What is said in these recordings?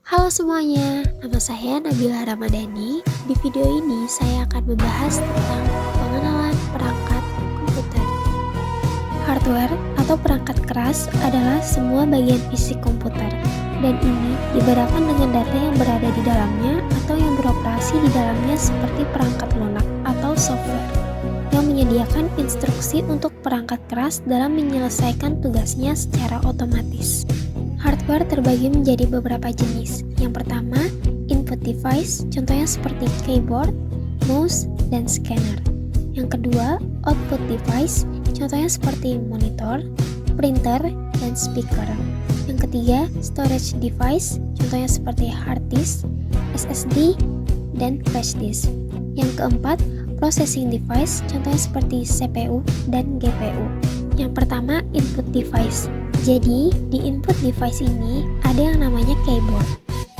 Halo semuanya, nama saya Nabila Ramadhani. Di video ini saya akan membahas tentang pengenalan perangkat komputer. Hardware atau perangkat keras adalah semua bagian fisik komputer, dan ini dibedakan dengan data yang berada di dalamnya atau yang beroperasi di dalamnya seperti perangkat lunak atau software yang menyediakan instruksi untuk perangkat keras dalam menyelesaikan tugasnya secara otomatis. Hardware terbagi menjadi beberapa jenis. Yang pertama, input device, contohnya seperti keyboard, mouse, dan scanner. Yang kedua, output device, contohnya seperti monitor, printer, dan speaker. Yang ketiga, storage device, contohnya seperti hard disk, SSD, dan flash disk. Yang keempat, processing device, contohnya seperti CPU dan GPU. Yang pertama, input device. Jadi, di input device ini ada yang namanya keyboard.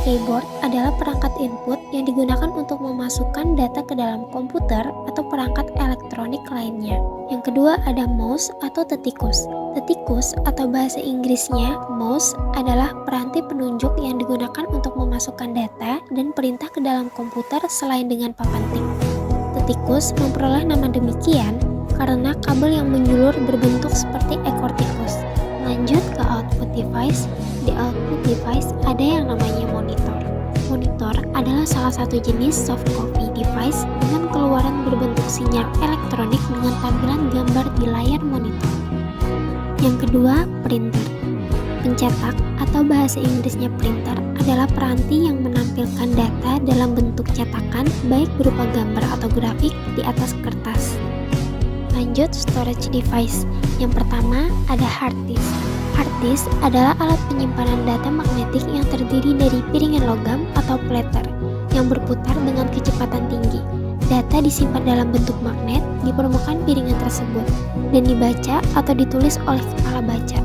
Keyboard adalah perangkat input yang digunakan untuk memasukkan data ke dalam komputer atau perangkat elektronik lainnya. Yang kedua ada mouse atau tetikus. Tetikus atau bahasa Inggrisnya mouse adalah peranti penunjuk yang digunakan untuk memasukkan data dan perintah ke dalam komputer selain dengan papan tik. Tetikus memperoleh nama demikian karena kabel yang menjulur berbentuk seperti ekor tikus. Lanjut ke output device. Di output device ada yang namanya monitor. Monitor adalah salah satu jenis soft copy device dengan keluaran berbentuk sinyal elektronik dengan tampilan gambar di layar monitor. Yang kedua, printer. Pencetak atau bahasa Inggrisnya printer adalah peranti yang menampilkan data dalam bentuk cetakan baik berupa gambar atau grafik di atas kertas. Lanjut, storage device. Yang pertama ada hard disk. Hard disk adalah alat penyimpanan data magnetik yang terdiri dari piringan logam atau platter yang berputar dengan kecepatan tinggi. Data disimpan dalam bentuk magnet di permukaan piringan tersebut dan dibaca atau ditulis oleh kepala baca.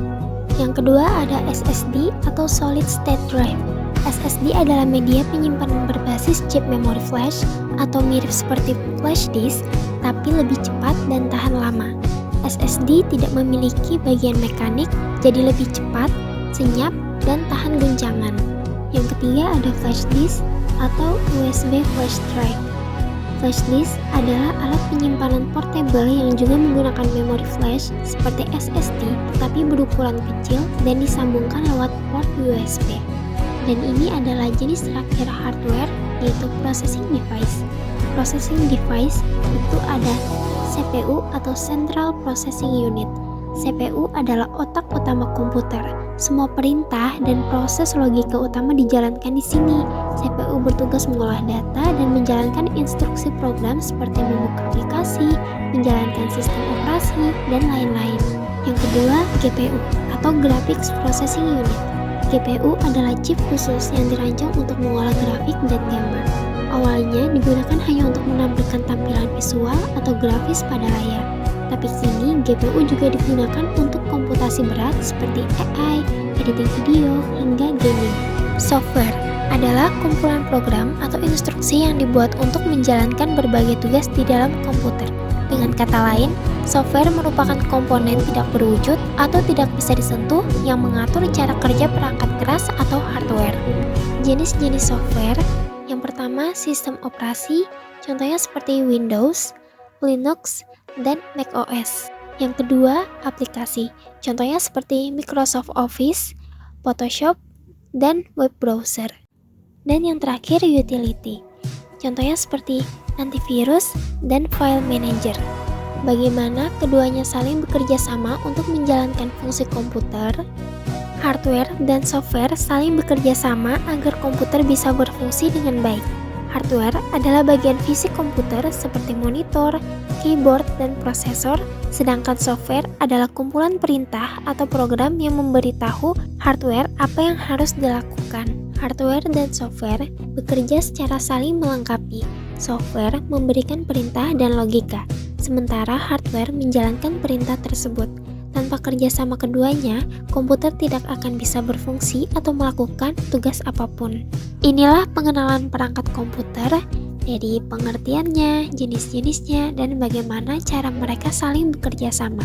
Yang kedua ada SSD atau solid state drive. SSD adalah media penyimpanan berbasis chip memori flash atau mirip seperti flash disk tapi lebih cepat dan tahan lama. SSD tidak memiliki bagian mekanik, jadi lebih cepat, senyap, dan tahan guncangan. Yang ketiga ada flash disk atau USB flash drive. Flash disk adalah alat penyimpanan portable yang juga menggunakan memori flash seperti SSD tetapi berukuran kecil dan disambungkan lewat port USB. Dan ini adalah jenis terakhir hardware, yaitu processing device. Processing device itu ada CPU atau Central Processing Unit. CPU adalah otak utama komputer. Semua perintah dan proses logika utama dijalankan di sini. CPU bertugas mengolah data dan menjalankan instruksi program seperti membuka aplikasi, menjalankan sistem operasi, dan lain-lain. Yang kedua, GPU atau Graphics Processing Unit. GPU adalah chip khusus yang dirancang untuk mengolah grafik dan gambar. Awalnya digunakan hanya untuk menampilkan tampilan visual atau grafis pada layar. Tapi kini GPU juga digunakan untuk komputasi berat seperti AI, editing video, hingga gaming. Software adalah kumpulan program atau instruksi yang dibuat untuk menjalankan berbagai tugas di dalam komputer. Dengan kata lain, software merupakan komponen tidak berwujud atau tidak bisa disentuh yang mengatur cara kerja perangkat keras atau hardware. Jenis-jenis software. Yang pertama, sistem operasi, contohnya seperti Windows, Linux, dan macOS. Yang kedua, aplikasi, contohnya seperti Microsoft Office, Photoshop, dan web browser. Dan yang terakhir, utility, contohnya seperti antivirus dan file manager. Bagaimana keduanya saling bekerja sama untuk menjalankan fungsi komputer? Hardware dan software saling bekerja sama agar komputer bisa berfungsi dengan baik. Hardware adalah bagian fisik komputer seperti monitor, keyboard, dan prosesor, sedangkan software adalah kumpulan perintah atau program yang memberitahu hardware apa yang harus dilakukan. Hardware dan software bekerja secara saling melengkapi. Software memberikan perintah dan logika, sementara hardware menjalankan perintah tersebut. Tanpa kerjasama keduanya, komputer tidak akan bisa berfungsi atau melakukan tugas apapun. Inilah pengenalan perangkat komputer, dari pengertiannya, jenis-jenisnya, dan bagaimana cara mereka saling bekerja sama.